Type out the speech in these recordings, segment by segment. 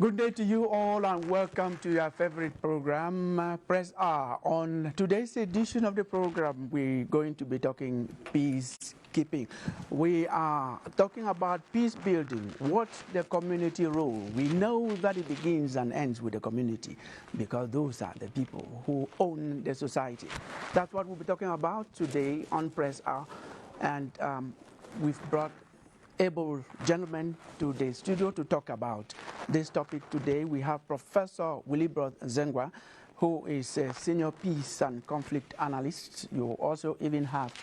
Good day to you all and welcome to your favorite program, Press R. On today's edition of the program, we're going to be talking peacekeeping. We are talking about peace building. What's the community role? We know that it begins and ends with the community because those are the people who own the society. That's what we'll be talking about today on Press R. And we've brought able gentlemen to the studio to talk about this topic today. We have Professor Willibrod Zengwa, who is a senior peace and conflict analyst. You also even have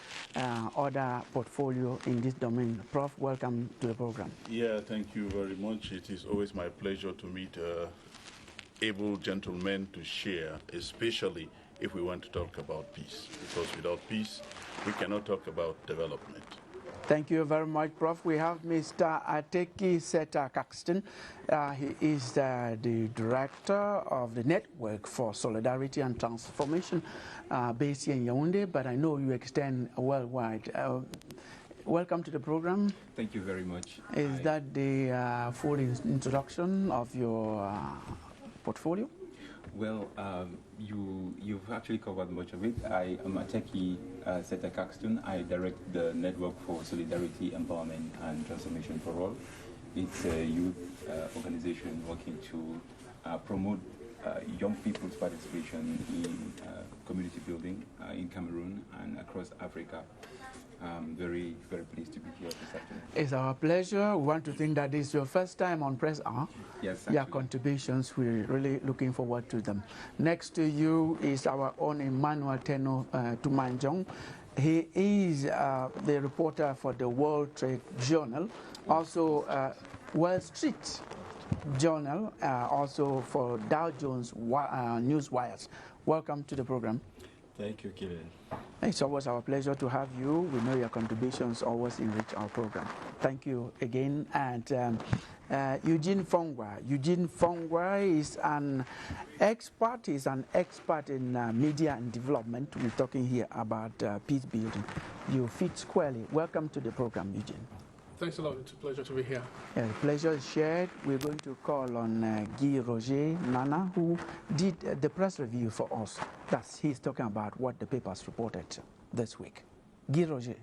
other portfolio in this domain. Prof, welcome to the program. Yeah, thank you very much. It is always my pleasure to meet able gentlemen to share, especially if we want to talk about peace, because without peace, we cannot talk about development. Thank you very much, Prof. We have Mr. Ateki Seta Caxton. He is the director of the Network for Solidarity and Transformation based in Yaoundé, but I know you extend worldwide. Welcome to the program. Thank you very much. Is that the full introduction of your portfolio? Well, you've actually covered much of it. I am Ateki Seta Caxton. I direct the Network for Solidarity, Empowerment and Transformation for All. It's a youth organization working to promote young people's participation in community building in Cameroon and across Africa. I'm very, very pleased to be here this afternoon. It's our pleasure. We want to think that this is your first time on Press R. Yes, actually. Your contributions, we're really looking forward to them. Next to you is our own Emmanuel Teno Tumanjong. He is the reporter for the World Trade Journal, also Wall Street Journal, also for Dow Jones Newswires. Welcome to the program. Thank you, Kevin. It's always our pleasure to have you. We know your contributions always enrich our program. Thank you again. And Eugene Fongwa. Eugene Fongwa is an expert. He's an expert in media and development. We're talking here about peace building. You fit squarely. Welcome to the program, Eugene. Thanks a lot. It's a pleasure to be here. The pleasure is shared. We're going to call on Guy Roger Nana, who did the press review for us. He's talking about what the papers reported this week. Guy Roger.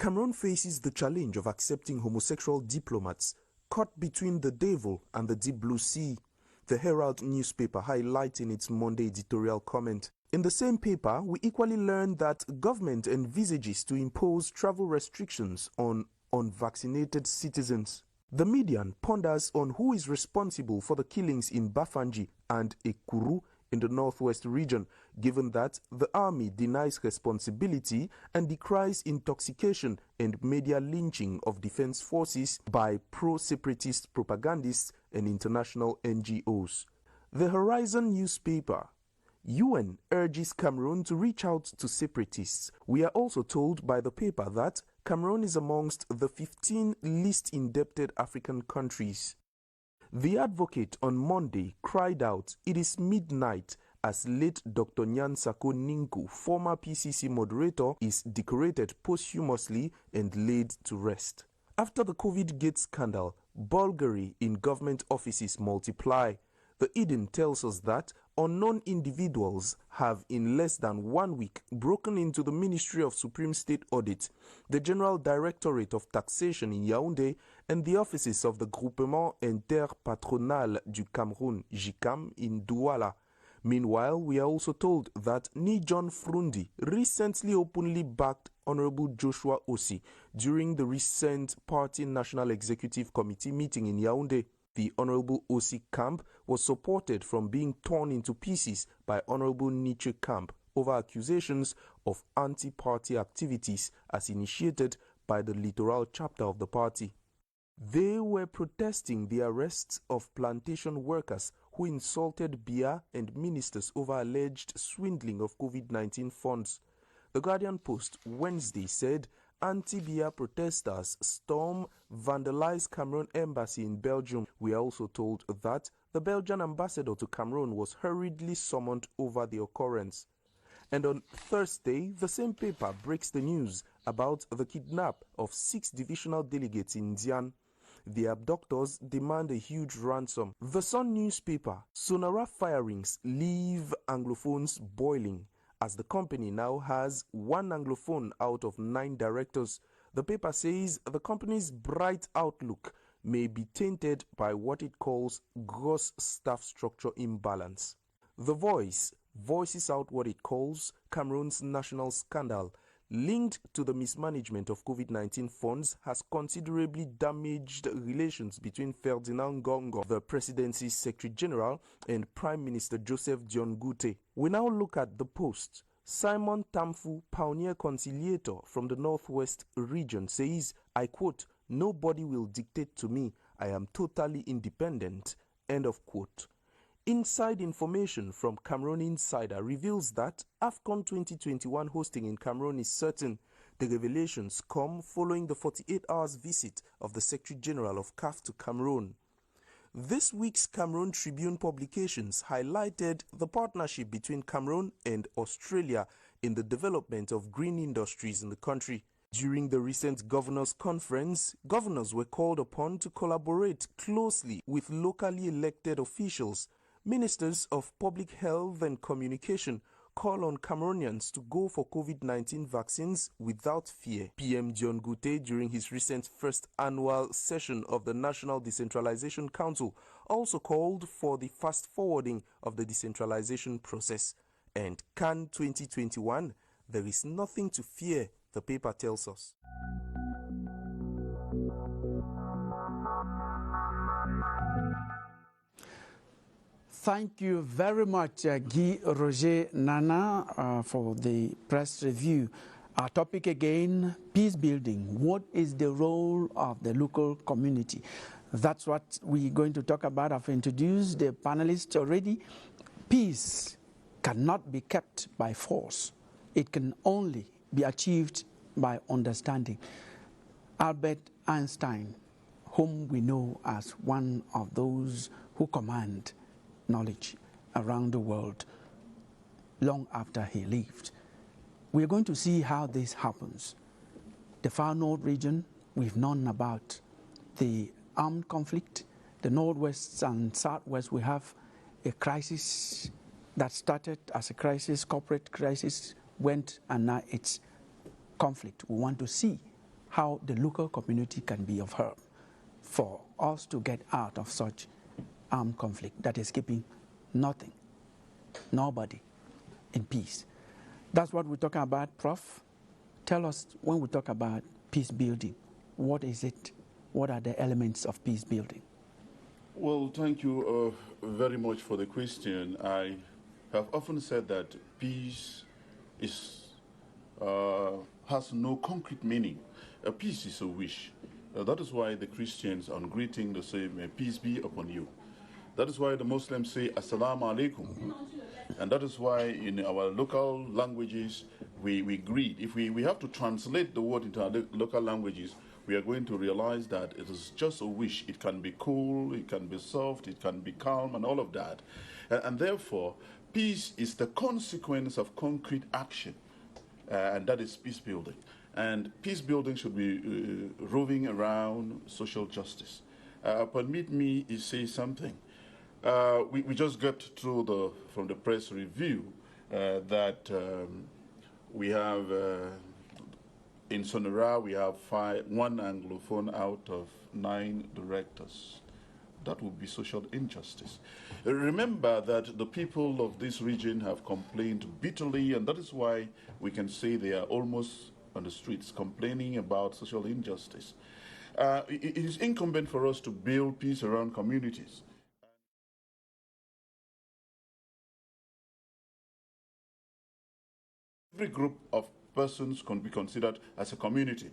Cameroon faces the challenge of accepting homosexual diplomats caught between the devil and the deep blue sea. The Herald newspaper highlighting its Monday editorial comment. In the same paper, we equally learned that government envisages to impose travel restrictions on unvaccinated citizens. The Median ponders on who is responsible for the killings in Bafanji and Ekuru in the northwest region, given that the army denies responsibility and decries intoxication and media lynching of defense forces by pro-separatist propagandists and international NGOs. The Horizon newspaper. UN urges Cameroon to reach out to separatists. We are also told by the paper that Cameroon is amongst the 15 least indebted African countries. The Advocate on Monday cried out, "It is midnight," as late Dr. Nyansako Ninku, former PCC moderator, is decorated posthumously and laid to rest. After the COVID gate scandal, bulgari in government offices multiply. The Eden tells us that unknown individuals have in less than 1 week broken into the Ministry of Supreme State Audit, the General Directorate of Taxation in Yaoundé, and the offices of the Groupement Interpatronal du Cameroun, GICAM, in Douala. Meanwhile, we are also told that Nijon Frundi recently openly backed Honorable Joshua Ossi during the recent Party National Executive Committee meeting in Yaoundé. The Honorable Ossi camp was supported from being torn into pieces by Honorable Nietzsche camp over accusations of anti-party activities as initiated by the littoral chapter of the party. They were protesting the arrests of plantation workers who insulted Biya and ministers over alleged swindling of COVID-19 funds. The Guardian Post Wednesday said anti-Biya protesters storm vandalized Cameroon embassy in Belgium. We are also told that the Belgian ambassador to Cameroon was hurriedly summoned over the occurrence. And on Thursday, the same paper breaks the news about the kidnap of 6 divisional delegates in Dian. The abductors demand a huge ransom. The Sun newspaper, Sonara firings leave Anglophones boiling, as the company now has 1 Anglophone out of 9 directors. The paper says the company's bright outlook may be tainted by what it calls gross staff structure imbalance. The Voice voices out what it calls Cameroon's national scandal linked to the mismanagement of COVID-19 funds has considerably damaged relations between Ferdinand Gongo, the presidency's Secretary General, and Prime Minister Joseph Dion Gute. We now look at the Post. Simon Tamfu, pioneer conciliator from the Northwest region, says, I quote, "Nobody will dictate to me. I am totally independent." End of quote. Inside information from Cameroon Insider reveals that AFCON 2021 hosting in Cameroon is certain. The revelations come following the 48 hours visit of the Secretary General of CAF to Cameroon. This week's Cameroon Tribune publications highlighted the partnership between Cameroon and Australia in the development of green industries in the country. During the recent governors' conference, governors were called upon to collaborate closely with locally elected officials. Ministers of Public Health and Communication call on Cameroonians to go for COVID-19 vaccines without fear. PM Dion Gute, during his recent first annual session of the National Decentralization Council, also called for the fast-forwarding of the decentralization process. And CAN 2021, there is nothing to fear, the paper tells us. Thank you very much, Guy Roger Nana, for the press review. Our topic again, peace building. What is the role of the local community? That's what we're going to talk about. I've introduced the panelists already. Peace cannot be kept by force. It can only be achieved by understanding. Albert Einstein, whom we know as one of those who command knowledge around the world long after he lived. We're going to see how this happens. The far north region, we've known about the armed conflict. The northwest and southwest, we have a crisis that started as a crisis, corporate crisis, went, and now it's conflict. We want to see how the local community can be of help for us to get out of such armed conflict that is keeping nobody in peace. That's what we're talking about, Prof. Tell us, when we talk about peace building, what is it? What are the elements of peace building? Well, thank you very much for the question. I have often said that peace has no concrete meaning. Peace is a wish. That is why the Christians on greeting they say, "May peace be upon you." That is why the Muslims say, "Assalamu alaikum." And that is why in our local languages we greet. If we have to translate the word into our local languages, we are going to realize that it is just a wish. It can be cool, it can be soft, it can be calm, and all of that. And therefore, peace is the consequence of concrete action, and that is peace building. And peace building should be roving around social justice. Permit me to say something. We just got through from the press review that we have in Sonora we have 1 Anglophone out of 9 directors. That would be social injustice. Remember that the people of this region have complained bitterly, and that is why we can say they are almost on the streets complaining about social injustice. It is incumbent for us to build peace around communities. Every group of persons can be considered as a community.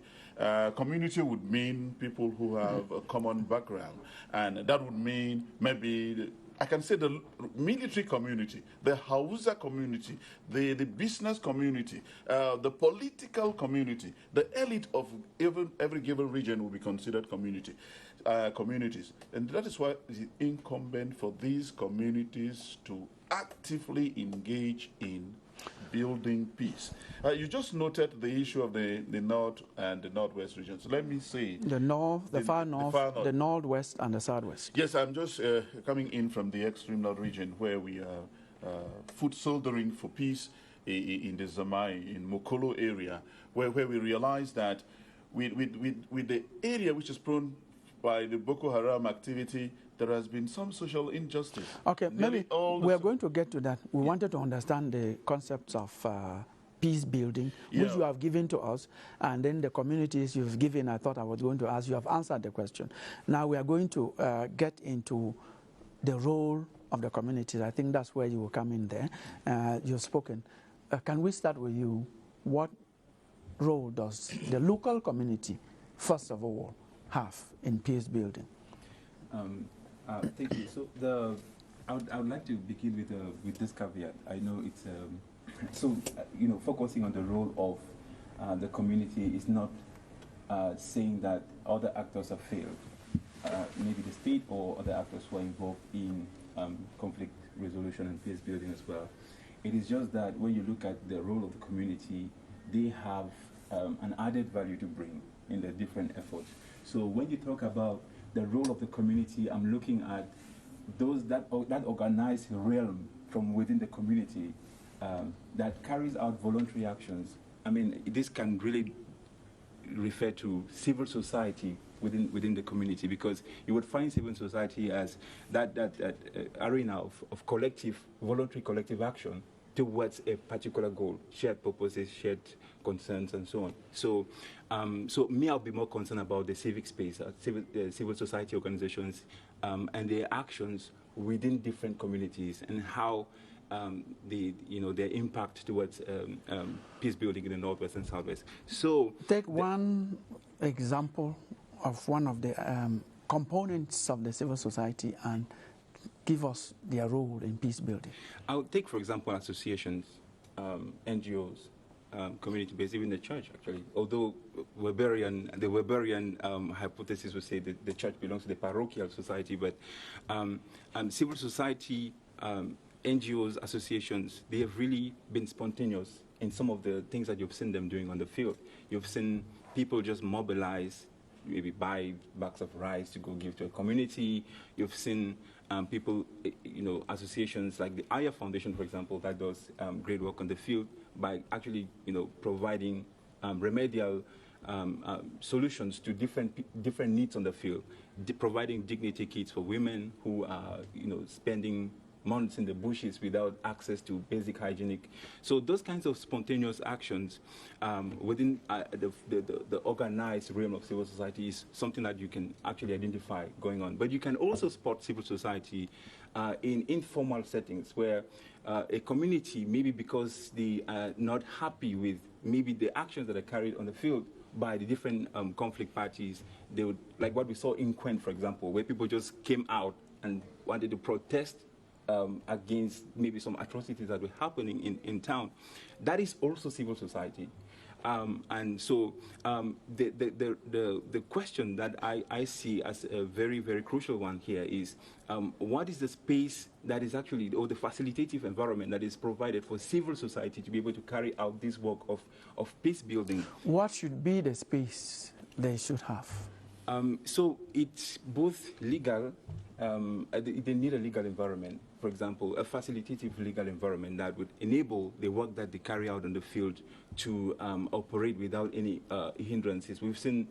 Community would mean people who have a common background, and that would mean maybe, I can say, the military community, the Hausa community, the business community, the political community, the elite of every given region will be considered communities. And that is why it is incumbent for these communities to actively engage in building peace. You just noted the issue of the north and the northwest regions. Let me say the north, the far north, the northwest, and the southwest. Yes, I'm just coming in from the extreme north region where we are foot soldiering for peace in the Zamai, in Mokolo area, where we realize that with the area which is prone by the Boko Haram activity, there has been some social injustice. Okay, maybe we are going to get to that. We wanted to understand the concepts of peace building, which you have given to us, and then the communities you've given. I thought I was going to ask. You have answered the question. Now we are going to get into the role of the communities. I think that's where you will come in there. You've spoken. Can we start with you? What role does the local community, first of all, have in peace building? Thank you. So I would like to begin with this caveat. I know it's focusing on the role of the community is not saying that other actors have failed. Maybe the state or other actors who are involved in conflict resolution and peace building as well. It is just that when you look at the role of the community, they have an added value to bring in the different efforts. So when you talk about the role of the community, I'm looking at those that organized realm from within the community that carries out voluntary actions. I mean, this can really refer to civil society within the community, because you would find civil society as that arena of voluntary collective action towards a particular goal, shared purposes, shared concerns, and so on. So, I'll be more concerned about the civic space, civil society organizations, and their actions within different communities, and how their impact towards peace building in the Northwest and Southwest. So, take one example of one of the components of the civil society and give us their role in peace building. I'll take, for example, associations, NGOs, community-based, even the church, actually. Although the Weberian hypothesis would say that the church belongs to the parochial society, but civil society, NGOs, associations, they have really been spontaneous in some of the things that you've seen them doing on the field. You've seen people just mobilize, maybe buy bags of rice to go give to a community. You've seen people, associations like the Aya Foundation, for example, that does great work on the field by actually, providing remedial solutions to different needs on the field, providing dignity kits for women who are, spending months in the bushes without access to basic hygienic. So those kinds of spontaneous actions within the organized realm of civil society is something that you can actually identify going on. But you can also spot civil society in informal settings where a community, maybe because they are not happy with maybe the actions that are carried on the field by the different conflict parties, they would, like what we saw in Quen, for example, where people just came out and wanted to protest against maybe some atrocities that were happening in town. That is also civil society. And so the question that I see as a very, very crucial one here is what is the space that is actually, or the facilitative environment that is provided for civil society to be able to carry out this work of peace building? What should be the space they should have? So it's both legal, they need a legal environment. For example, a facilitative legal environment that would enable the work that they carry out on the field to operate without any hindrances. We've seen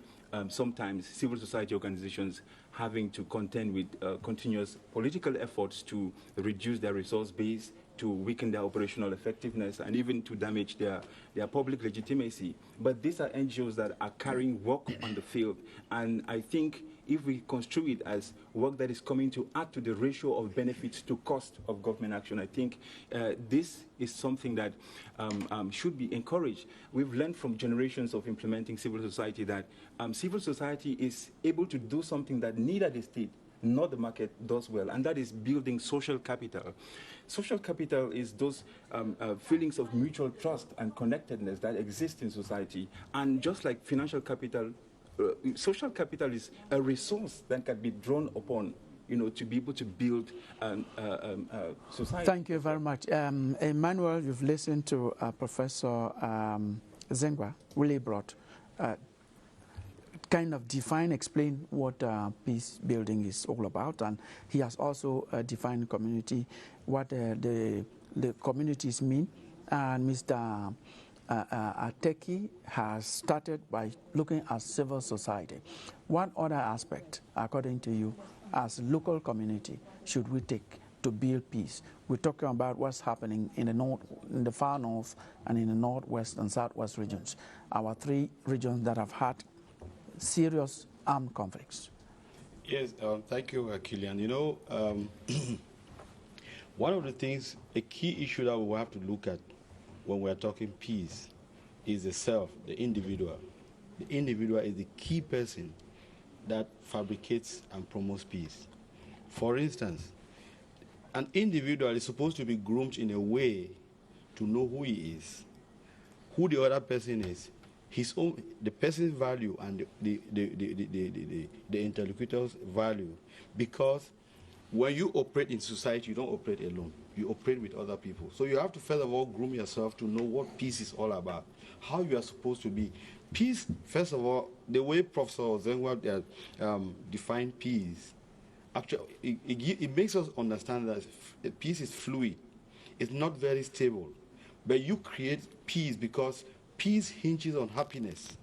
sometimes civil society organizations having to contend with continuous political efforts to reduce their resource base, to weaken their operational effectiveness, and even to damage their public legitimacy. But these are NGOs that are carrying work on the field, and I think if we construe it as work that is coming to add to the ratio of benefits to cost of government action, I think this is something that should be encouraged. We've learned from generations of implementing civil society that civil society is able to do something that neither the state nor the market does well, and that is building social capital. Social capital is those feelings of mutual trust and connectedness that exist in society. And just like financial capital, social capital is a resource that can be drawn upon, to be able to build society. Thank you very much. Emmanuel, you've listened to Professor Zengwa, really brought kind of explain what peace building is all about, and he has also defined community, what the communities mean. And Mr. Ateki has started by looking at civil society. What other aspect, according to you, as a local community, should we take to build peace? We're talking about what's happening in the north, in the far north, and in the northwest and southwest regions, our three regions that have had serious armed conflicts. Yes, thank you, Kilian. One of the things, a key issue that we will have to look at when we are talking peace is the self, the individual. The individual is the key person that fabricates and promotes peace. For instance, an individual is supposed to be groomed in a way to know who he is, who the other person is, his own, the person's value and the interlocutor's value. Because when you operate in society, you don't operate alone. You operate with other people. So you have to first of all groom yourself to know what peace is all about, how you are supposed to be. Peace, first of all, the way Professor Zengwa defined peace, actually, it makes us understand that peace is fluid. It's not very stable. But you create peace because peace hinges on happiness.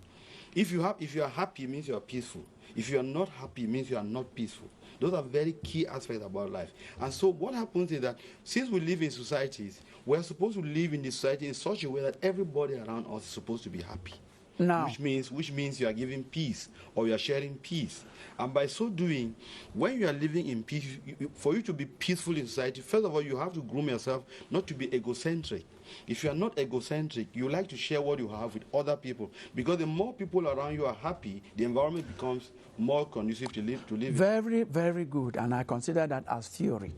If you are happy, it means you are peaceful. If you are not happy, it means you are not peaceful. Those are very key aspects about life. And so what happens is that since we live in societies, we're supposed to live in the society in such a way that everybody around us is supposed to be happy. Now, which means you are giving peace or you are sharing peace. And by so doing, when you are living in peace, for you to be peaceful in society, first of all, you have to groom yourself not to be egocentric. If you are not egocentric, you like to share what you have with other people. Because the more people around you are happy, the environment becomes more conducive to live in. Very, very good. And I consider that as theory.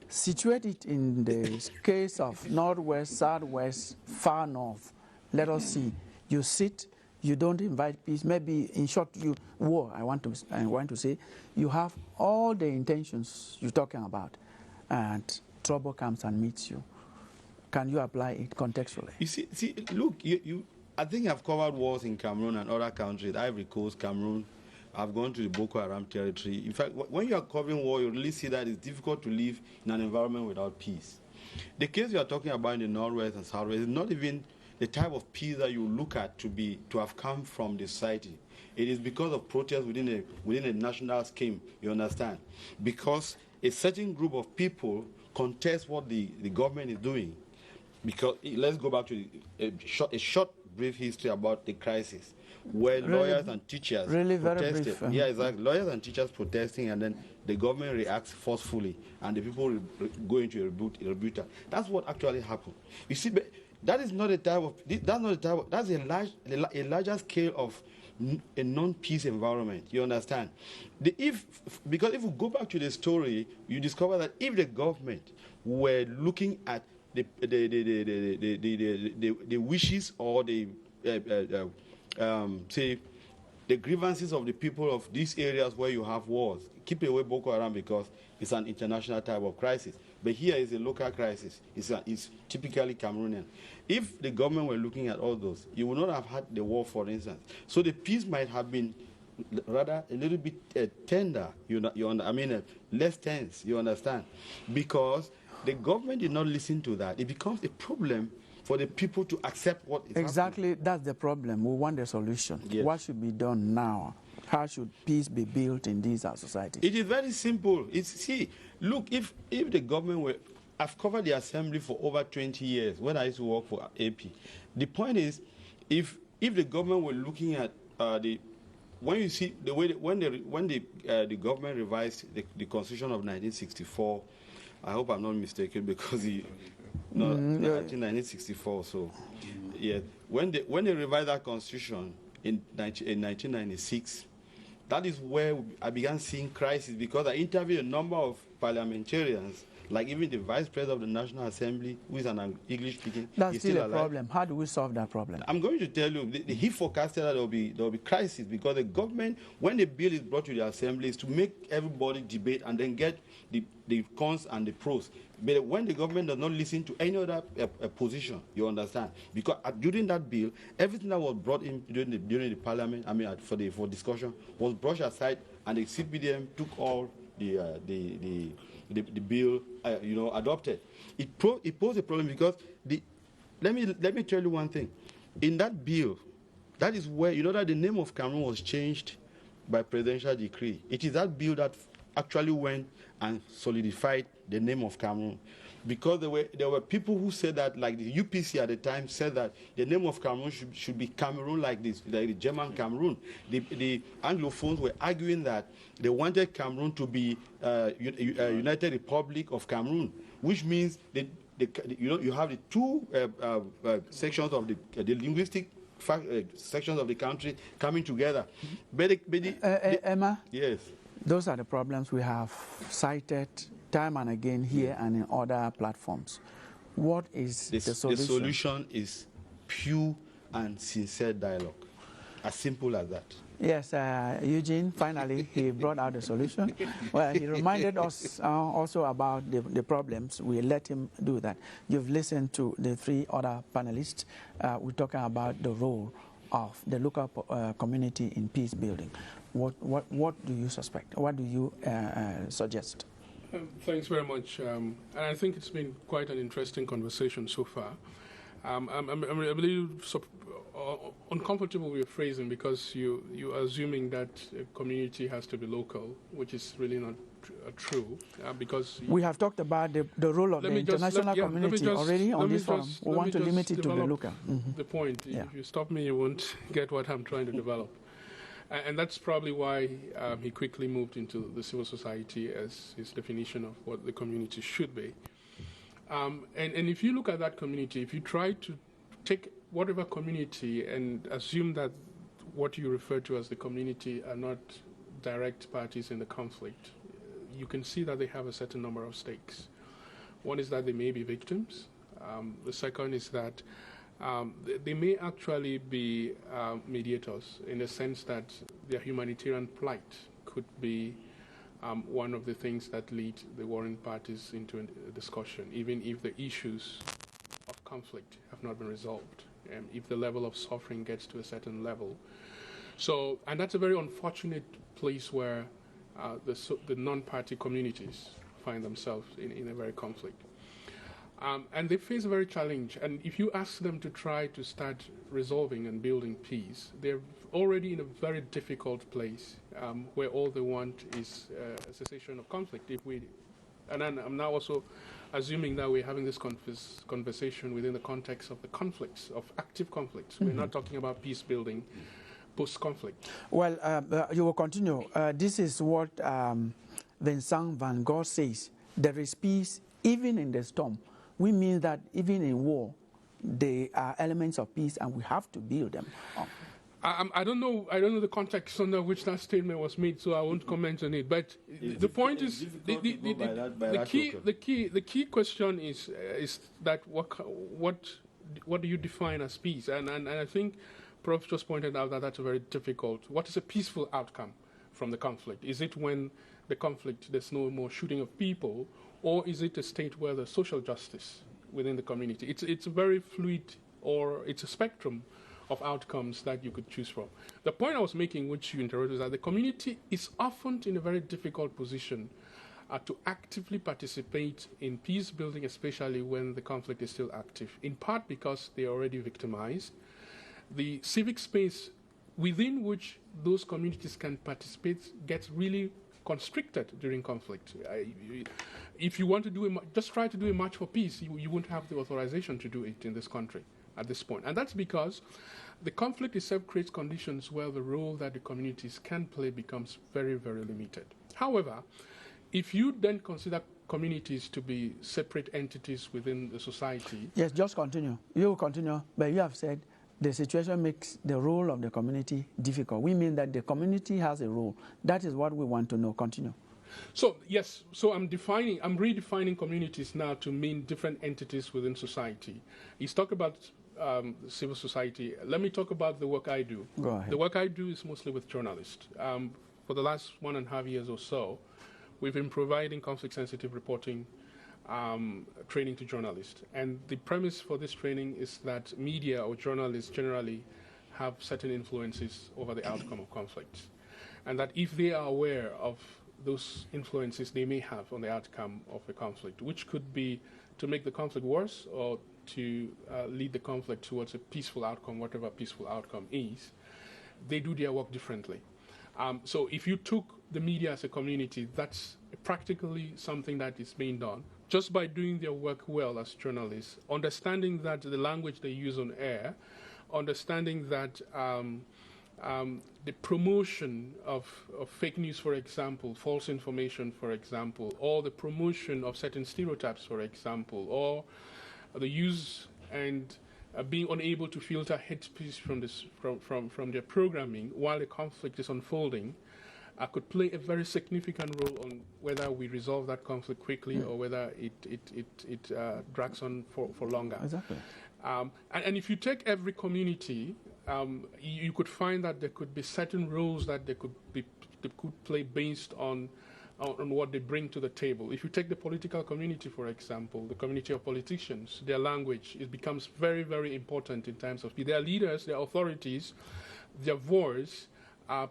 Situated in the case of northwest, southwest, far north, let us see. You sit. You don't invite peace. Maybe, in short, I want to say, you have all the intentions you're talking about, and trouble comes and meets you. Can you apply it contextually? You see, look, I think I've covered wars in Cameroon and other countries, Ivory Coast, Cameroon. I've gone to the Boko Haram territory. In fact, when you are covering war, you really see that it's difficult to live in an environment without peace. The case you are talking about in the northwest and southwest is not even the type of peace that you look at to have come from the society. It is because of protests within a national scheme, you understand? Because a certain group of people contest what the government is doing. Because let's go back to a short brief history about the crisis, where lawyers and teachers protested. Yeah, exactly. Lawyers and teachers protesting, and then the government reacts forcefully, and the people go into a rebuttal. That's what actually happened. You see, but that is not a type of. That's a larger scale of a non-peace environment. You understand? Because if we go back to the story, you discover that if the government were looking at the wishes or say the grievances of the people of these areas where you have wars, keep away Boko Haram because it's an international type of crisis. But here is a local crisis. It's typically Cameroonian. If the government were looking at all those, you would not have had the war, for instance. So the peace might have been rather a little bit tender. Less tense. You understand? Because the government did not listen to that. It becomes a problem for the people to accept what is exactly happening. That's the problem. We want a solution. Yes. What should be done now? How should peace be built in these societies? It is very simple. Look, if the government were, I've covered the assembly for over 20 years when I used to work for AP. The point is, if the government were looking at when you see the way when the government revised the Constitution of 1964, I hope I'm not mistaken because I think 1964. So, yeah, when they revised that Constitution in 1996. That is where I began seeing crisis because I interviewed a number of parliamentarians Like even the vice president of the National Assembly, who is an English speaking, that's is still a alive. problem. How do we solve that problem? I'm going to tell you, he forecasted that there will be crisis because the government, when the bill is brought to the assembly, is to make everybody debate and then get the cons and the pros. But when the government does not listen to any other position, you understand? Because during that bill, everything that was brought in during the parliament, I mean, for discussion, was brushed aside, and the CPDM took all the bill, adopted. It posed a problem because let me tell you one thing. In that bill, that is where you know that the name of Cameroon was changed by presidential decree. It is that bill that actually went and solidified the name of Cameroon. Because there were people who said that, like the UPC at the time said that the name of Cameroon should be Cameroon like this, like the German Cameroon. The Anglophones were arguing that they wanted Cameroon to be United Republic of Cameroon, which means you have the two sections of the linguistic sections of the country coming together. Emma? Yes. Those are the problems we have cited time and again here and in other platforms. What is the solution? The solution is pure and sincere dialogue. As simple as that. Yes, Eugene, finally, he brought out the solution. Well, he reminded us also about the problems. We let him do that. You've listened to the three other panelists. We're talking about the role of the local community in peace building. What do you suspect? What do you suggest? Thanks very much. And I think it's been quite an interesting conversation so far. I'm a little uncomfortable with your phrasing because you're assuming that a community has to be local, which is really not true. Because we have talked about the role of the international community already on this forum. We want to limit it to the local. The point. Yeah. If you stop me, you won't get what I'm trying to develop. And that's probably why he quickly moved into the civil society as his definition of what the community should be. And if you look at that community, if you try to take whatever community and assume that what you refer to as the community are not direct parties in the conflict, you can see that they have a certain number of stakes. One is that they may be victims. The second is that they may actually be mediators in the sense that their humanitarian plight could be one of the things that lead the warring parties into a discussion, even if the issues of conflict have not been resolved, if the level of suffering gets to a certain level. So, and that's a very unfortunate place where the non-party communities find themselves in a very conflict. And they face a very challenge. And if you ask them to try to start resolving and building peace, they're already in a very difficult place where all they want is a cessation of conflict. And then I'm now also assuming that we're having this conversation within the context of the conflicts, of active conflicts. We're not talking about peace building post-conflict. Well, you will continue. This is what Vincent van Gogh says. There is peace even in the storm. We mean that even in war, there are elements of peace, and we have to build them. I don't know the context under which that statement was made, so I won't comment on it. But the point is, the key question is that what do you define as peace? And I think Prof just pointed out that that's a very difficult. What is a peaceful outcome from the conflict? Is it when the conflict there's no more shooting of people? Or is it a state where there's social justice within the community? It's a very fluid, or it's a spectrum of outcomes that you could choose from. The point I was making, which you interrupted, is that the community is often in a very difficult position to actively participate in peace building, especially when the conflict is still active, in part because they are already victimized. The civic space within which those communities can participate gets really constricted during conflict. If you want to just try to do a march for peace, you won't have the authorization to do it in this country at this point. And that's because the conflict itself creates conditions where the role that the communities can play becomes very, very limited. However, if you then consider communities to be separate entities within the society... Yes, just continue. You will continue, but you have said the situation makes the role of the community difficult. We mean that the community has a role. That is what we want to know. Continue. So yes, so I'm redefining communities now to mean different entities within society. He's talked about civil society. Let me talk about the work I do. Go ahead. The work I do is mostly with journalists. For the last 1.5 years or so, we've been providing conflict-sensitive reporting training to journalists. And the premise for this training is that media or journalists generally have certain influences over the outcome of conflicts. And that if they are aware of those influences they may have on the outcome of a conflict, which could be to make the conflict worse or to lead the conflict towards a peaceful outcome, whatever peaceful outcome is, they do their work differently. So if you took the media as a community, that's practically something that is being done just by doing their work well as journalists, understanding that the language they use on air, understanding that the promotion of fake news, for example, false information, for example, or the promotion of certain stereotypes, for example, or the use and being unable to filter hate speech from their programming while the conflict is unfolding, could play a very significant role on whether we resolve that conflict quickly or whether it drags on for longer. Exactly. And if you take every community, you could find that there could be certain roles that they could play based on what they bring to the table. If you take the political community, for example, the community of politicians, their language, it becomes very, very important in terms of their leaders, their authorities, their voice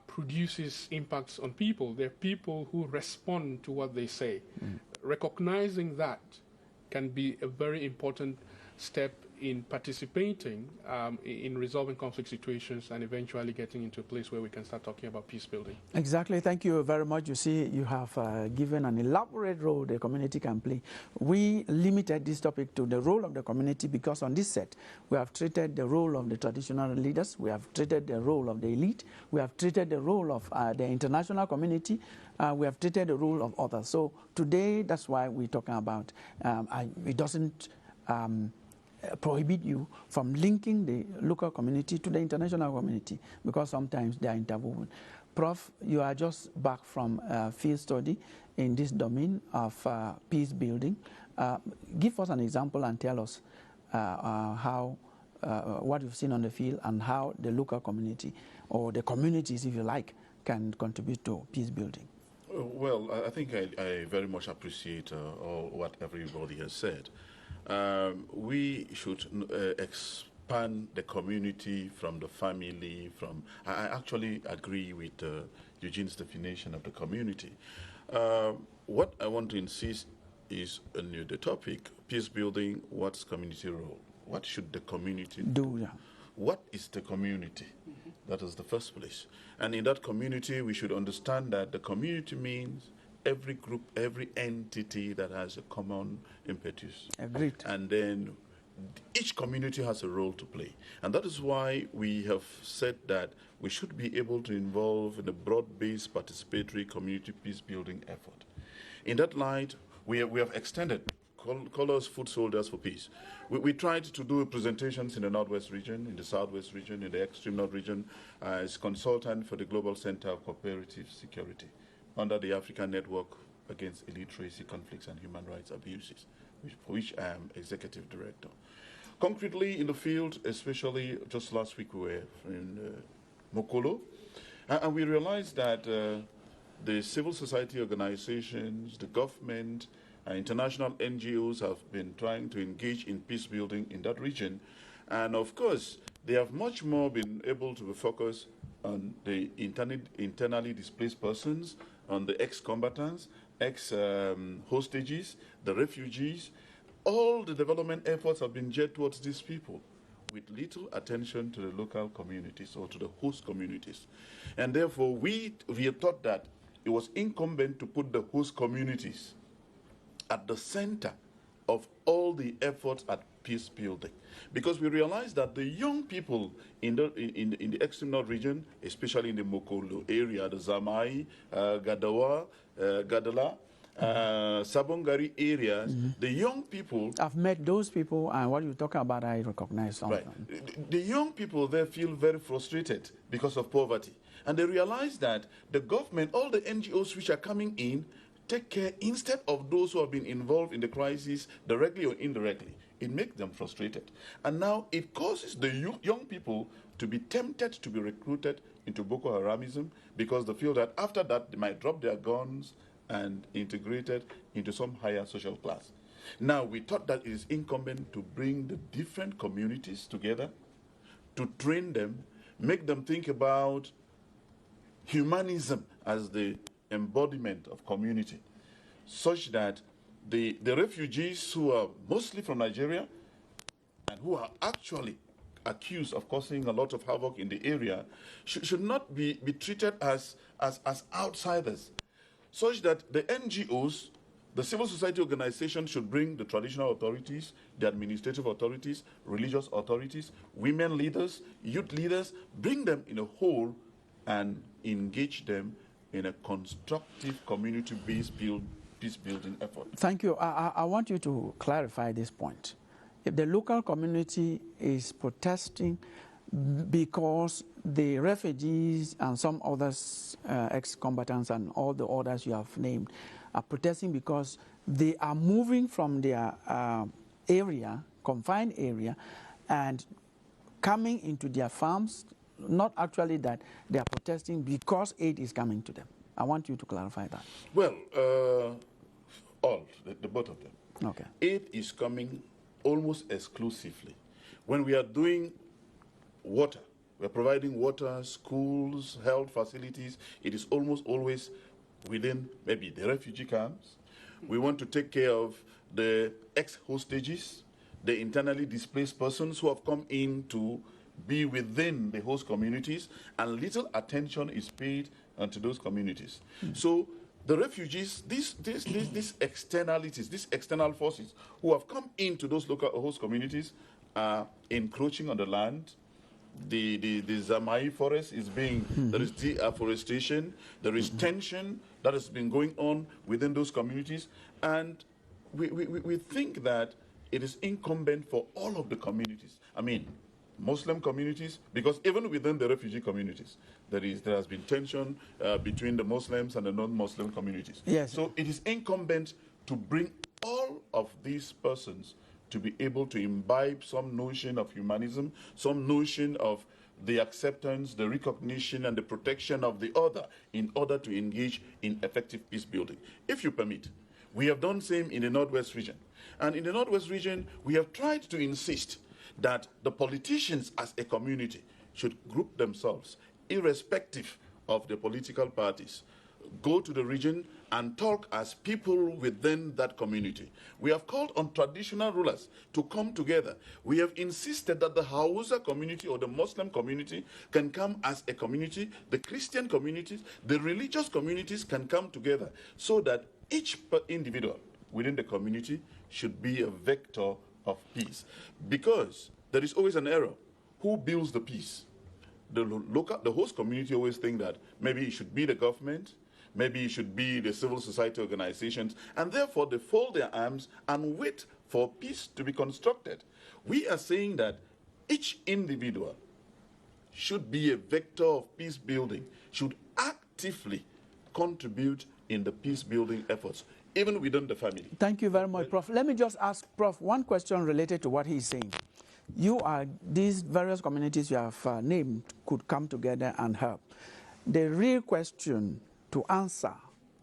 produces impacts on people. They're people who respond to what they say. Recognizing that can be a very important step in participating in resolving conflict situations and eventually getting into a place where we can start talking about peace building. Exactly. Thank you very much. You see, you have given an elaborate role the community can play. We limited this topic to the role of the community because on this set, we have treated the role of the traditional leaders, we have treated the role of the elite, we have treated the role of the international community, we have treated the role of others. So today, that's why we're talking about, it doesn't prohibit you from linking the local community to the international community because sometimes they are interwoven. Prof, you are just back from field study in this domain of peace building. Give us an example and tell us how what you've seen on the field and how the local community or the communities, if you like, can contribute to peace building. Well, I think I very much appreciate all what everybody has said. We should expand the community from the family. I actually agree with Eugene's definition of the community. What I want to insist is on the topic, peace building, what's community role? What should the community do? Yeah. What is the community? That is the first place. And in that community, we should understand that the community means every group, every entity that has a common impetus. Agreed. And then each community has a role to play. And that is why we have said that we should be able to involve in a broad-based participatory community peace-building effort. In that light, we have extended, call us foot soldiers for peace. We tried to do presentations in the Northwest region, in the Southwest region, in the extreme North region, as consultant for the Global Center of Cooperative Security under the African Network Against Illiteracy, Conflicts and Human Rights Abuses, for which I am Executive Director. Concretely in the field, especially just last week we were in Mokolo, and we realized that the civil society organizations, the government, international NGOs have been trying to engage in peace building in that region. And of course, they have much more been able to be focused on the internally displaced persons, on the ex-combatants, ex-hostages, the refugees. All the development efforts have been geared towards these people with little attention to the local communities or to the host communities. And therefore, we thought that it was incumbent to put the host communities at the center of all the efforts at peace building, because we realized that the young people in the extreme north region, especially in the Mokolo area, the Zamai, Gadawa, Gadala, Sabongari areas, the young people. I've met those people, and what you're talking about, I recognize some of them. The young people there feel very frustrated because of poverty, and they realize that the government, all the NGOs which are coming in, take care, instead of those who have been involved in the crisis directly or indirectly, it makes them frustrated. And now it causes the young people to be tempted to be recruited into Boko Haramism, because they feel that after that they might drop their guns and integrated into some higher social class. Now, we thought that it is incumbent to bring the different communities together, to train them, make them think about humanism as the embodiment of community, such that the refugees who are mostly from Nigeria and who are actually accused of causing a lot of havoc in the area should not be treated as outsiders, such that the NGOs, the civil society organizations, should bring the traditional authorities, the administrative authorities, religious authorities, women leaders, youth leaders, bring them in a whole and engage them in a constructive community-based peace-building effort. Thank you. I want you to clarify this point. If the local community is protesting because the refugees and some others, ex-combatants and all the others you have named, are protesting because they are moving from their area, confined area, and coming into their farms, not actually that they are protesting because aid is coming to them. I want you to clarify that. Well, the both of them. Okay. Aid is coming almost exclusively. When we are doing water, we're providing water, schools, health facilities, it is almost always within maybe the refugee camps. We want to take care of the ex-hostages, the internally displaced persons who have come in to be within the host communities, and little attention is paid to those communities. So the refugees, these externalities, these external forces who have come into those local host communities are encroaching on the land. The Zamai forest is being, there is deforestation, there is tension that has been going on within those communities, and we think that it is incumbent for all of the communities. I mean, Muslim communities, because even within the refugee communities, there has been tension between the Muslims and the non-Muslim communities. Yes. So it is incumbent to bring all of these persons to be able to imbibe some notion of humanism, some notion of the acceptance, the recognition, and the protection of the other in order to engage in effective peace building. If you permit, we have done the same in the Northwest region. And in the Northwest region, we have tried to insist that the politicians as a community should group themselves, irrespective of the political parties, go to the region and talk as people within that community. We have called on traditional rulers to come together. We have insisted that the Hausa community or the Muslim community can come as a community, the Christian communities, the religious communities can come together, so that each individual within the community should be a vector of peace. Because there is always an error. Who builds the peace? The host community always think that maybe it should be the government, maybe it should be the civil society organizations, and therefore they fold their arms and wait for peace to be constructed. We are saying that each individual should be a vector of peace building, should actively contribute in the peace building efforts, even within the family. Thank you very much, Prof. Let me just ask Prof one question related to what he's saying. These various communities you have named could come together and help. The real question to answer,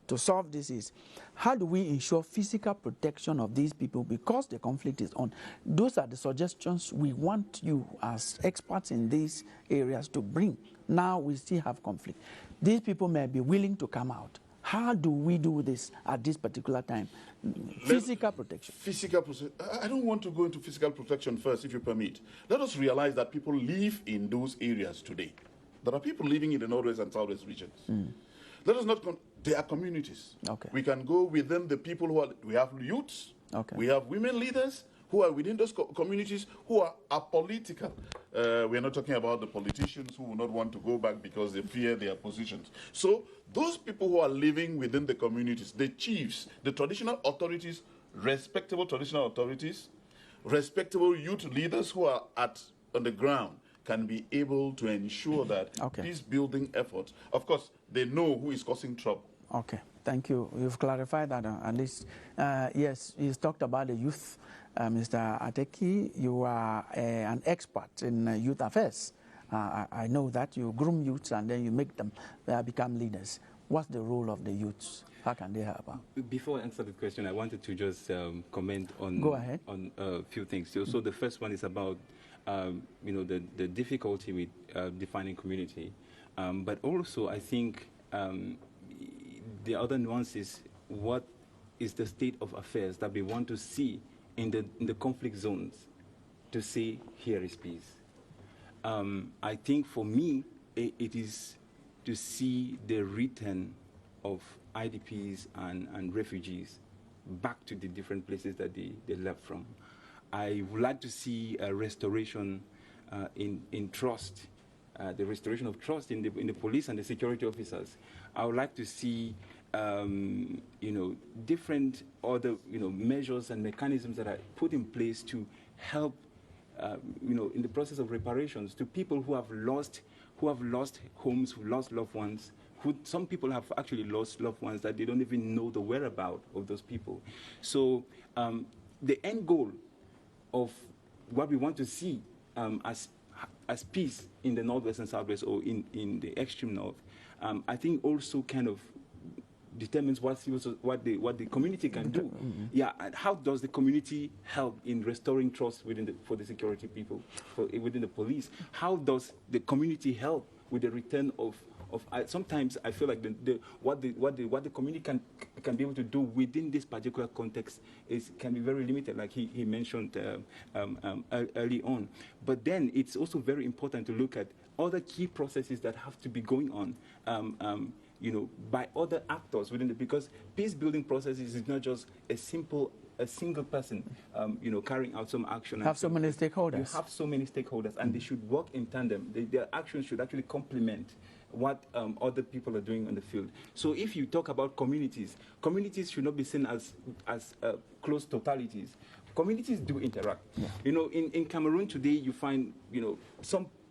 to solve this is, how do we ensure physical protection of these people because the conflict is on? Those are the suggestions we want you as experts in these areas to bring. Now we still have conflict. These people may be willing to come out. How do we do this at this particular time? Physical protection. Physical protection. I don't want to go into physical protection first, if you permit. Let us realize that people live in those areas today. There are people living in the Northwest and Southwest regions. Let us not, they are communities. Okay. We can go within the people who are, we have youths, we have women leaders who are within those communities who are apolitical. We're not talking about the politicians who will not want to go back because they fear their positions. So those people who are living within the communities, the chiefs, the traditional authorities, respectable traditional authorities, respectable youth leaders who are on the ground, can be able to ensure that peace building efforts, of course, they know who is causing trouble. Okay, thank you. You've clarified that at least. Yes, you talked about the youth. Mr. Ateki, you are an expert in youth affairs. I know that you groom youths and then you make them become leaders. What's the role of the youths? How can they help out? Before I answer the question, I wanted to just comment on Go ahead. On a few things. So the first one is about the difficulty with defining community, but also I think the other nuance is what is the state of affairs that we want to see in the conflict zones to say here is peace. I think for me it is to see the return of IDPs and refugees back to the different places that they left from. I would like to see a restoration in trust, the restoration of trust in the police and the security officers. I would like to see different other measures and mechanisms that are put in place to help in the process of reparations to people who have lost homes, who lost loved ones. Some people have actually lost loved ones that they don't even know the whereabouts of those people. So the end goal of what we want to see as peace in the Northwest and Southwest, or in the extreme North, I think also kind of determines what the community can do. Yeah, and how does the community help in restoring trust for the security people, within the police? How does the community help with the return of sometimes I feel like what the community can be able to do within this particular context can be very limited, like he mentioned early on. But then it's also very important to look at other key processes that have to be going on, by other actors within because peace building processes is not just a single person, carrying out some action. Have so many stakeholders. You have so many stakeholders, and they should work in tandem. Their actions should actually complement what other people are doing on the field. So if you talk about communities should not be seen as close totalities. Communities do interact. Yeah. In Cameroon today, you find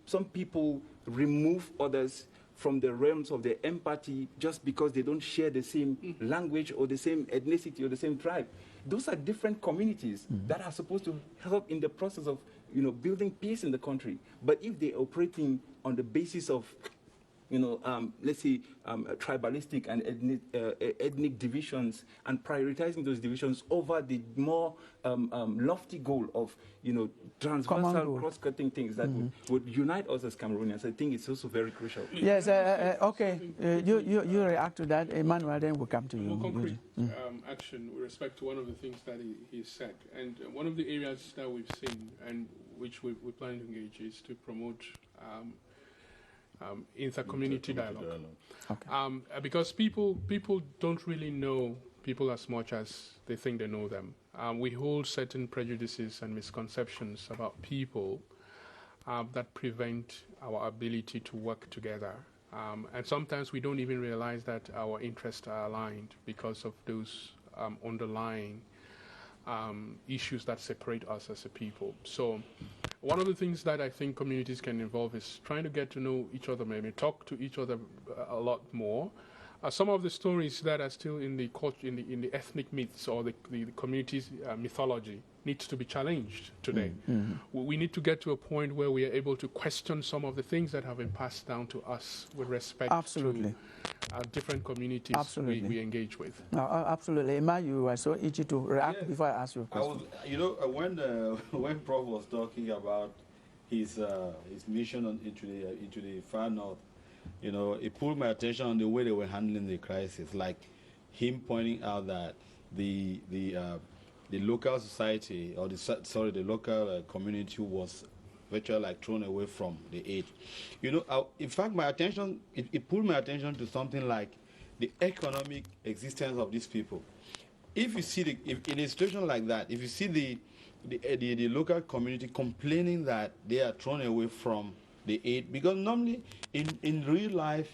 some people remove others from the realms of their empathy just because they don't share the same language or the same ethnicity or the same tribe. Those are different communities that are supposed to help in the process of building peace in the country. But if they're operating on the basis of let's say tribalistic and ethnic divisions, and prioritizing those divisions over the more lofty goal of transversal cross-cutting things that would unite us as Cameroonians, I think it's also very crucial. Yes, okay. You react to that, Emmanuel, then we'll come to you. More concrete action with respect to one of the things that he said. And one of the areas that we've seen and which we plan to engage is to promote inter-community dialogue. Okay. Because people don't really know people as much as they think they know them. We hold certain prejudices and misconceptions about people that prevent our ability to work together. And sometimes we don't even realize that our interests are aligned because of those underlying issues that separate us as a people. So one of the things that I think communities can involve is trying to get to know each other, maybe talk to each other a lot more. Some of the stories that are still in the culture, in the ethnic myths or the community's mythology needs to be challenged today. We need to get to a point where we are able to question some of the things that have been passed down to us with respect to different communities we engage with. Absolutely. Emma, you were so eager to react before I ask you a question. When Prof was talking about his mission into the far north, it pulled my attention on the way they were handling the crisis, like him pointing out that the local society, or the local community was virtually like thrown away from the aid. In fact, my attention, it pulled my attention to something like the economic existence of these people. If you see in a situation like that, if you see the local community complaining that they are thrown away from the aid, because normally in real life,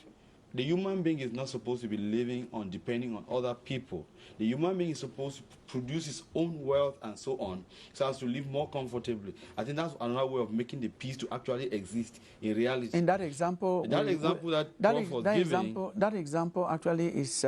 the human being is not supposed to be living on depending on other people. The human being is supposed to produce his own wealth and so on, so as to live more comfortably. I think that's another way of making the peace to actually exist in reality. In that example, that example actually is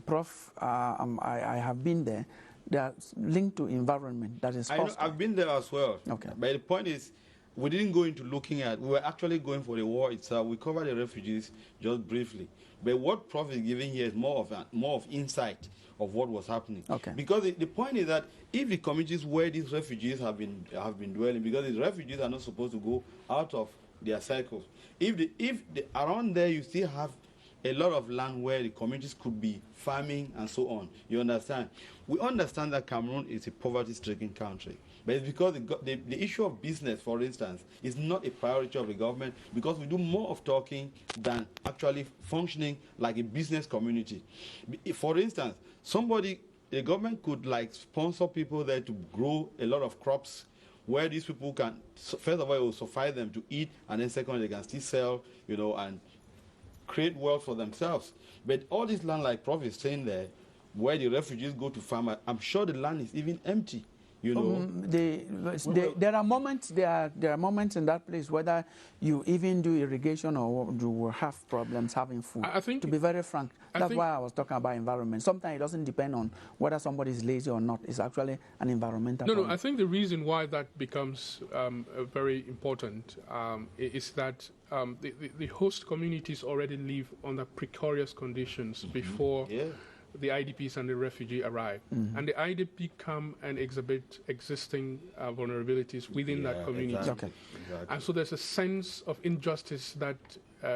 Prof. I have been there. That's linked to environment. That is. I've been there as well. Okay. But the point is, we didn't go into looking at. We were actually going for the war itself. We covered the refugees just briefly. But what Prof is giving here is more of insight of what was happening. Okay. Because the point is that if the communities where these refugees have been dwelling, because the refugees are not supposed to go out of their cycles. If around there you still have a lot of land where the communities could be farming and so on. You understand? We understand that Cameroon is a poverty-stricken country. But it's because the issue of business, for instance, is not a priority of the government, because we do more of talking than actually functioning like a business community. For instance, the government could sponsor people there to grow a lot of crops where these people can, first of all, it will suffice them to eat, and then secondly, they can still sell, and create wealth for themselves. But all this land, like Prof is saying there, where the refugees go to farm, I'm sure the land is even empty. There are moments. There are moments in that place whether you even do irrigation or you will have problems having food. I think, to be very frank, that's why I was talking about environment. Sometimes it doesn't depend on whether somebody is lazy or not. It's actually an environmental problem. No, I think the reason why that becomes very important is that the host communities already live under precarious conditions before the IDPs and the refugee arrive. And the IDP come and exhibit existing vulnerabilities within that community. Exactly. And so there's a sense of injustice that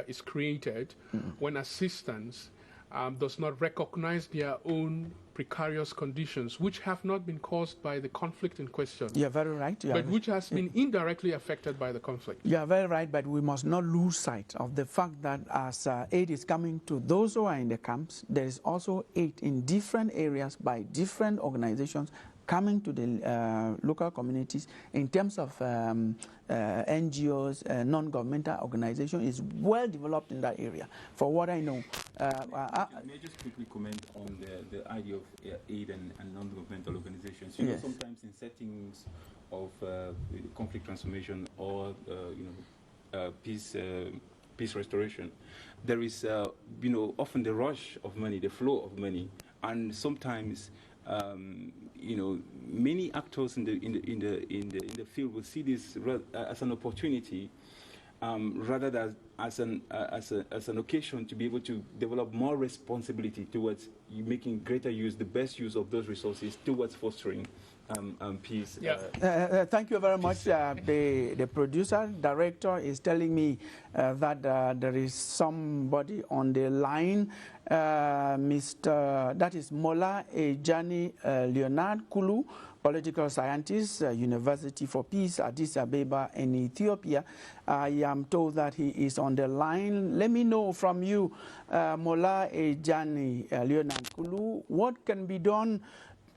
is created when assistance does not recognize their own precarious conditions, which have not been caused by the conflict in question. You're very right. But which has been indirectly affected by the conflict. You're very right, but we must not lose sight of the fact that as aid is coming to those who are in the camps, there is also aid in different areas by different organizations coming to the local communities in terms of NGOs, non-governmental organization is well developed in that area. For what I know. May I just quickly comment on the idea of aid and non-governmental organizations? Yes. Sometimes in settings of conflict transformation or peace restoration, there is often the rush of money, the flow of money, and sometimes many actors in the field will see this as an opportunity, rather than as an occasion to be able to develop more responsibility towards making greater use, the best use of those resources towards fostering peace. Thank you very much. The producer, director is telling me that there is somebody on the line, that is Mola Ejani Leonard Kulu, political scientist, University for Peace, Addis Ababa in Ethiopia. I am told that he is on the line. Let me know from you, Mola Ejani Leonard Kulu, what can be done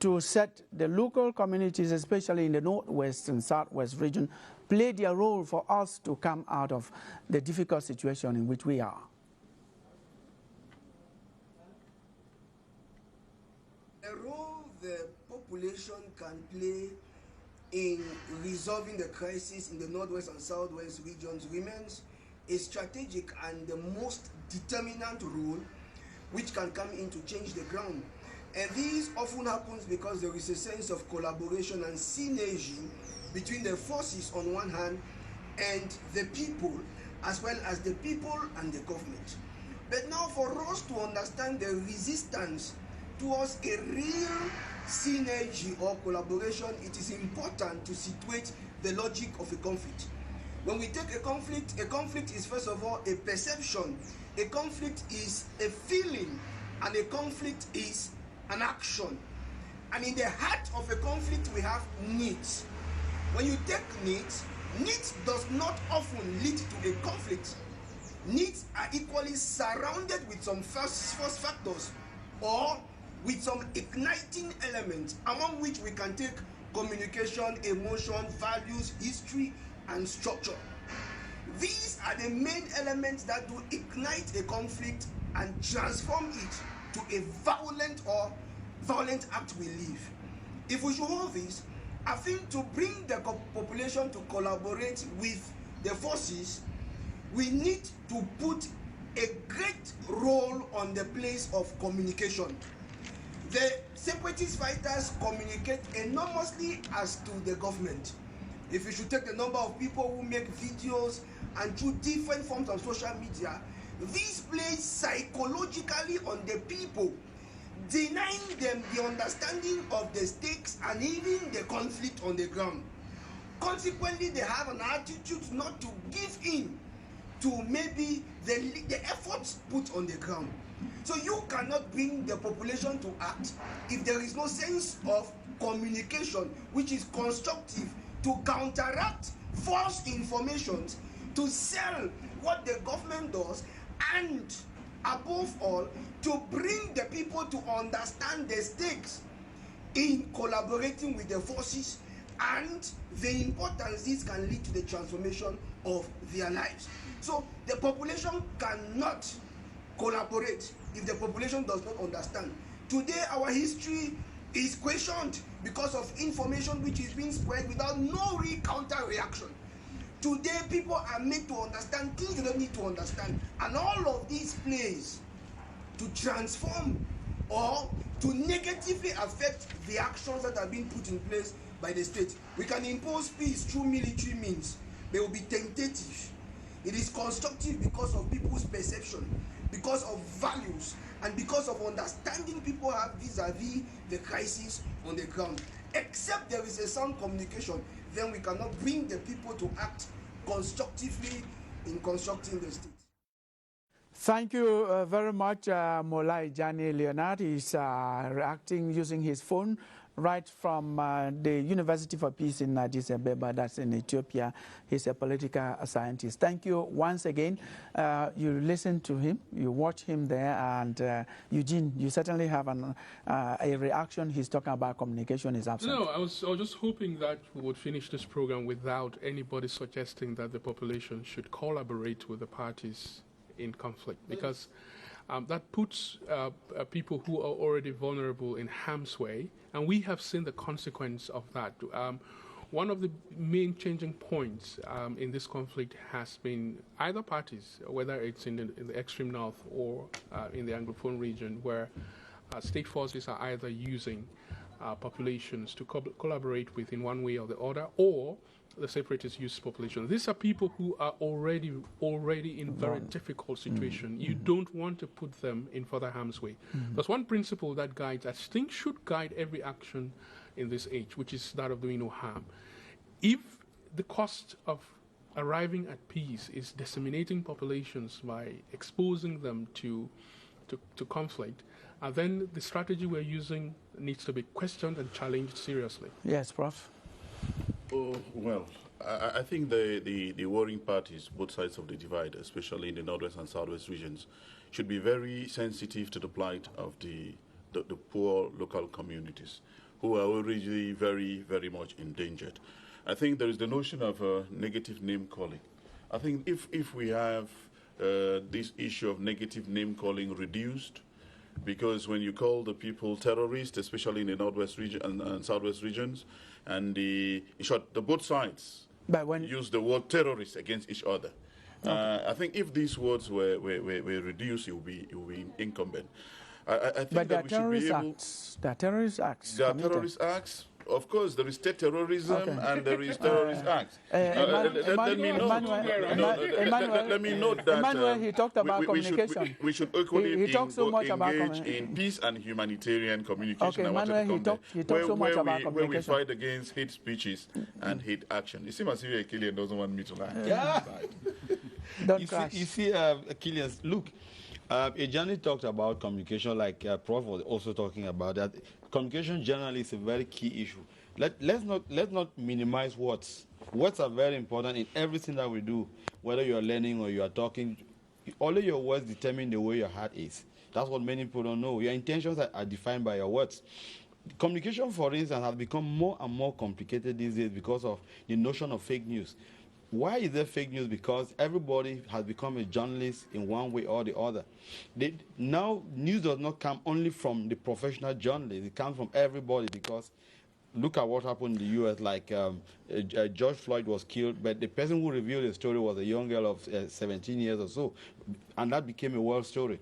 to set the local communities, especially in the northwest and southwest region, play their role for us to come out of the difficult situation in which we are? The role the population can play in resolving the crisis in the northwest and southwest regions remains a strategic and the most determinant role which can come in to change the ground. And this often happens because there is a sense of collaboration and synergy between the forces on one hand and the people, as well as the people and the government. But now for us to understand the resistance towards a real synergy or collaboration, it is important to situate the logic of a conflict. When we take a conflict is first of all a perception, a conflict is a feeling, and a conflict is an action. And in the heart of a conflict we have needs. When you take needs does not often lead to a conflict. Needs are equally surrounded with some first factors or with some igniting elements, among which we can take communication, emotion, values, history, and structure. These are the main elements that do ignite a conflict and transform it to a violent act we live. If we should hold this, I think to bring the population to collaborate with the forces, we need to put a great role on the place of communication. The separatist fighters communicate enormously as to the government. If you should take the number of people who make videos and through different forms of social media, this plays psychologically on the people, denying them the understanding of the stakes and even the conflict on the ground. Consequently, they have an attitude not to give in to maybe the efforts put on the ground. So you cannot bring the population to act if there is no sense of communication which is constructive to counteract false information, to sell what the government does, and above all, to bring the people to understand the stakes in collaborating with the forces and the importance this can lead to the transformation of their lives. So the population cannot collaborate if the population does not understand. Today our history is questioned because of information which is being spread without no real counter reaction. Today people are made to understand things they don't need to understand, and all of these plays to transform or to negatively affect the actions that are being put in place by the state. We can impose peace through military means. They will be tentative. It is constructive because of people's perception, because of values, and because of understanding people have vis-a-vis the crisis on the ground. Except there is a sound communication, then we cannot bring the people to act constructively in constructing the state. Thank you very much, Molai Jani Leonard. He's reacting using his phone right from the University for Peace in Addis Ababa, that's in Ethiopia. He's a political scientist. Thank you once again. You listen to him, you watch him there, and Eugene, you certainly have a reaction. He's talking about communication is absent. No, I was just hoping that we would finish this program without anybody suggesting that the population should collaborate with the parties in conflict, because that puts people who are already vulnerable in harm's way, and we have seen the consequence of that. One of the main changing points in this conflict has been either parties, whether it's in the extreme north or in the Anglophone region, where state forces are either using populations to collaborate with in one way or the other, or the separatists use population. These are people who are already in very difficult situation. You don't want to put them in further harm's way. There's one principle that guides, I think should guide every action in this age, which is that of doing no harm. If the cost of arriving at peace is disseminating populations by exposing them to conflict, then the strategy we're using needs to be questioned and challenged seriously. Yes, Prof. Oh, well, I think the warring parties, both sides of the divide, especially in the northwest and southwest regions, should be very sensitive to the plight of the poor local communities who are already very, very much endangered. I think there is the notion of negative name calling. I think if we have this issue of negative name calling reduced, because when you call the people terrorists, especially in the northwest region and southwest regions, and in short, the both sides use the word terrorist against each other. Okay. I think if these words were reduced, it will be incumbent. I think that we should be able. There are terrorist acts. There are terrorist acts. Of course, there is state terrorism and there is terrorist acts. Let me note that Emmanuel, he talked about communication. We should equally engage in peace and humanitarian communication. Okay, Emmanuel, he talked so much about communication. Where we fight against hate speeches and hate action. You see, Masiri Killian doesn't want me to lie. Yeah. Don't crash. You see, Killian, look, Ejani talked about communication, like Prof was also talking about that. Communication generally is a very key issue. Let's not minimize words. Words are very important in everything that we do, whether you are learning or you are talking. Only your words determine the way your heart is. That's what many people don't know. Your intentions are defined by your words. Communication, for instance, has become more and more complicated these days because of the notion of fake news. why is there fake news? Because everybody has become a journalist in one way or the other. Now, news does not come only from the professional journalists. It comes from everybody, because look at what happened in the U.S. Like George Floyd was killed, but the person who revealed the story was a young girl of 17 years or so, and that became a world story.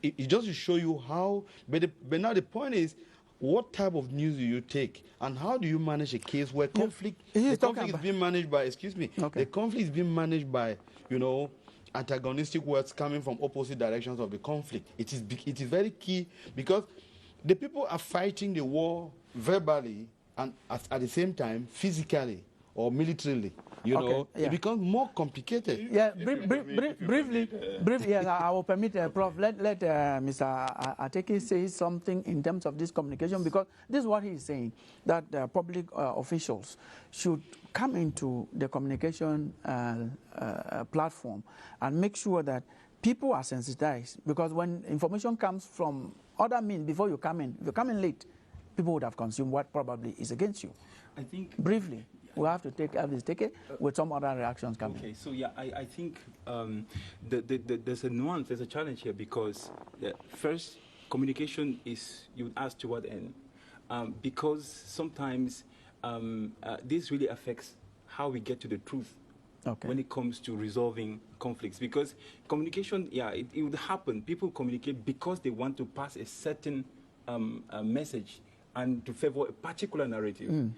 It just to show you how, but now the point is, what type of news do you take, and how do you manage a case where conflict is being managed by, the conflict is being managed by, you know, antagonistic words coming from opposite directions of the conflict. It is very key, because the people are fighting the war verbally and at the same time physically or militarily. You know, it becomes more complicated. Yeah, briefly, yes, I will permit Prof. Let Mr. Ateki say something in terms of this communication, because this is what he is saying, that public officials should come into the communication platform and make sure that people are sensitized, because when information comes from other means before you come in, if you come in late, people would have consumed what probably is against you. I think briefly. We'll have to take it with some other reactions coming. Okay, so yeah, I think there's a nuance, there's a challenge here, because first, communication is, you would ask to what end? Because sometimes this really affects how we get to the truth when it comes to resolving conflicts. Because communication, yeah, it would happen. People communicate because they want to pass a certain message and to favor a particular narrative,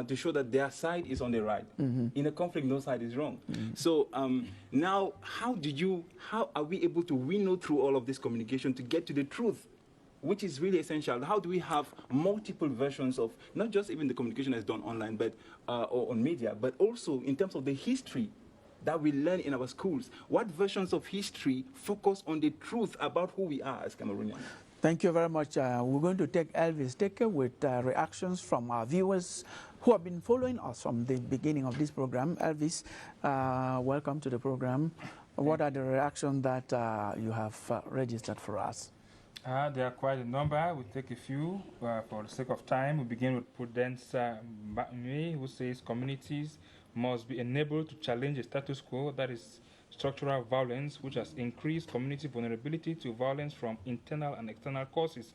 to show that their side is on the right. In a conflict, no side is wrong. So now, how are we able to winnow through all of this communication to get to the truth, which is really essential? How do we have multiple versions of, not just even the communication that's done online, but or on media, but also in terms of the history that we learn in our schools? What versions of history focus on the truth about who we are as Cameroonians? Thank you very much. We're going to take Elvis Teke with reactions from our viewers who have been following us from the beginning of this program. Elvis, welcome to the program. What are the reactions that you have registered for us? There are quite a number. We'll take a few for the sake of time. We begin with Prudence Mbamwe, who says communities must be enabled to challenge the status quo, that is structural violence, which has increased community vulnerability to violence from internal and external causes.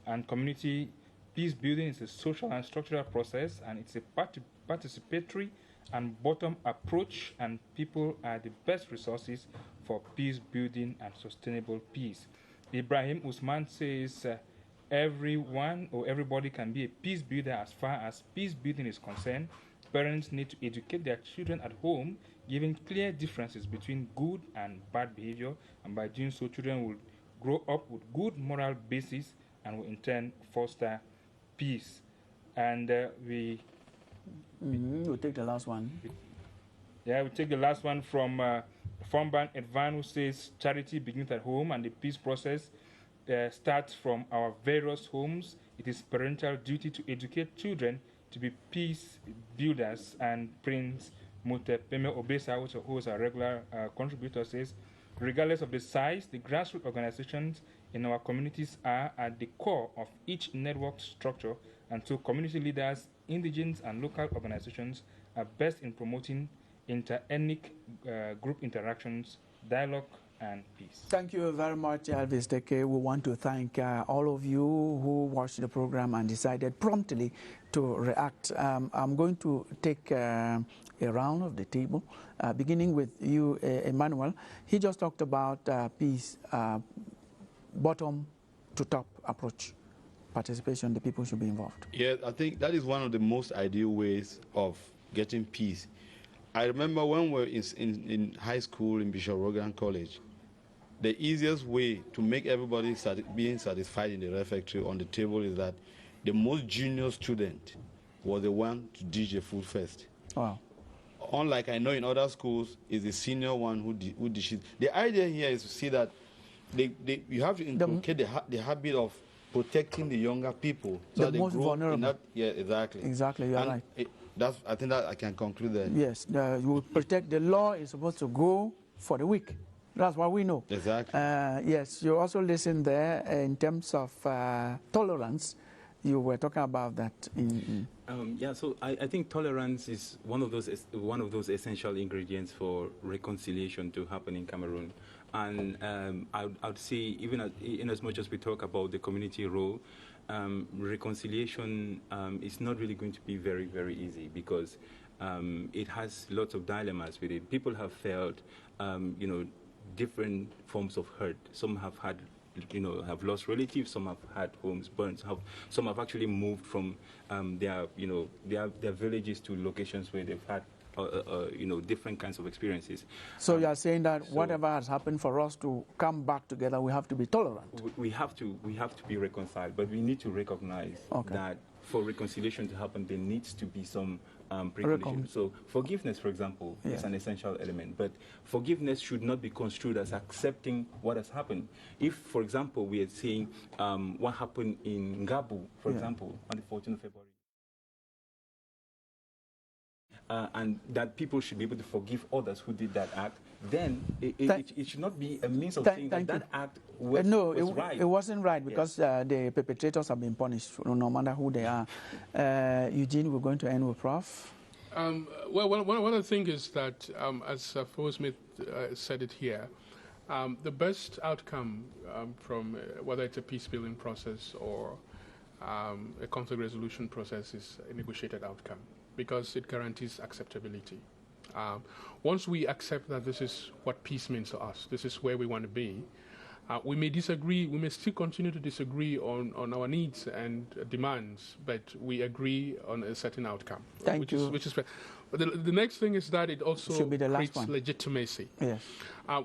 And community peace building is a social and structural process, and it's a participatory and bottom approach, and people are the best resources for peace building and sustainable peace. Ibrahim Usman says everyone or everybody can be a peace builder as far as peace building is concerned. Parents need to educate their children at home, giving clear differences between good and bad behavior, and by doing so, children will grow up with good moral basis and will in turn foster peace. And we'll take the last one. Yeah, we'll take the last one from Fomban Edvan, who says charity begins at home and the peace process starts from our various homes. It is parental duty to educate children to be peace builders. And Prince Mutepeme Obesa, who is a regular contributor, says, regardless of the size, the grassroots organizations in our communities are at the core of each network structure, and so community leaders, indigenous and local organizations are best in promoting inter-ethnic group interactions, dialogue, and peace. Thank you very much, Elvis Teke. We want to thank all of you who watched the program and decided promptly to react. I'm going to take a round of the table, beginning with you, Emmanuel. He just talked about peace, bottom to top approach, participation, the people should be involved. Yeah, I think that is one of the most ideal ways of getting peace. I remember when we were in high school in Bishop Rogan College, the easiest way to make everybody being satisfied in the refectory on the table is that the most junior student was the one to dish the food first. Wow. Unlike I know in other schools, is the senior one who dishes. The idea here is to see that you have to inculcate the habit of protecting the younger people. So the most vulnerable. Yeah, exactly. Exactly, you're right. I think that I can conclude that. Yes, you will protect. The law is supposed to go for the weak. That's what we know. Exactly. Yes, you also listen there in terms of tolerance. You were talking about that. Yeah, so I think tolerance is one of those essential ingredients for reconciliation to happen in Cameroon. And I would say, even in as much as we talk about the community role, reconciliation is not really going to be very, very easy, because it has lots of dilemmas with it. People have felt, different forms of hurt. Some have had, have lost relatives. Some have had homes burnt. Some have actually moved from their villages to locations where they've had, different kinds of experiences. So you are saying that whatever has happened, for us to come back together, we have to be tolerant. We have to be reconciled, but we need to recognize that for reconciliation to happen, there needs to be some preconditions. So forgiveness, for example, is an essential element, but forgiveness should not be construed as accepting what has happened. If, for example, we are saying what happened in Ngabu, for example, on the 14th of February, and that people should be able to forgive others who did that act, then it should not be a means of saying that act was, was right. It wasn't right, because the perpetrators have been punished, no matter who they are. Eugene, we're going to end with Prof. Well, one of the things is that, as Fo Smith said it here, the best outcome from whether it's a peace-building process or a conflict resolution process is a negotiated outcome, because it guarantees acceptability. Once we accept that this is what peace means to us, this is where we want to be, we may disagree, we may still continue to disagree on our needs and demands, but we agree on a certain outcome. Thank you. Which is fair. But the next thing is that it also creates legitimacy. Yes.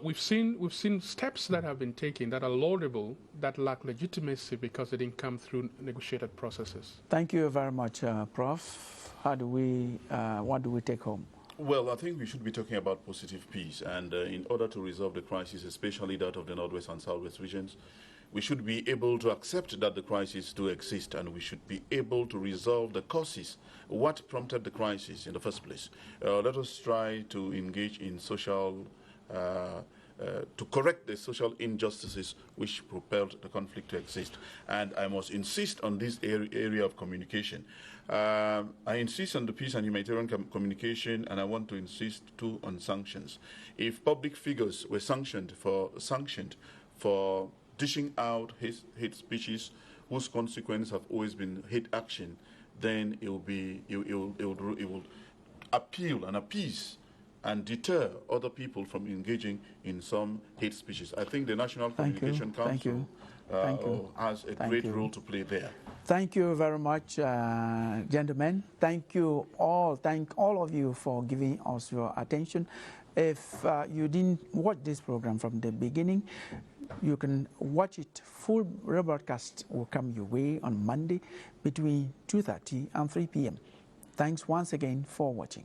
We've seen steps that have been taken that are laudable, that lack legitimacy because they didn't come through negotiated processes. Thank you very much, Prof. What do we take home? Well, I think we should be talking about positive peace, and in order to resolve the crisis, especially that of the Northwest and Southwest regions, we should be able to accept that the crisis do exist, and we should be able to resolve the causes, what prompted the crisis in the first place. Let us try to engage in social, to correct the social injustices which propelled the conflict to exist. And I must insist on this area of communication. I insist on the peace and humanitarian communication, and I want to insist too on sanctions. If public figures were sanctioned for dishing out hate speeches whose consequence have always been hate action, then it will appeal and appease and deter other people from engaging in some hate speeches. I think the National Communication Council has a great role to play there. Thank you very much, gentlemen. Thank you all. Thank all of you for giving us your attention. If you didn't watch this program from the beginning, you can watch it. Full rebroadcast will come your way on Monday between 2:30 and 3 p.m. Thanks once again for watching.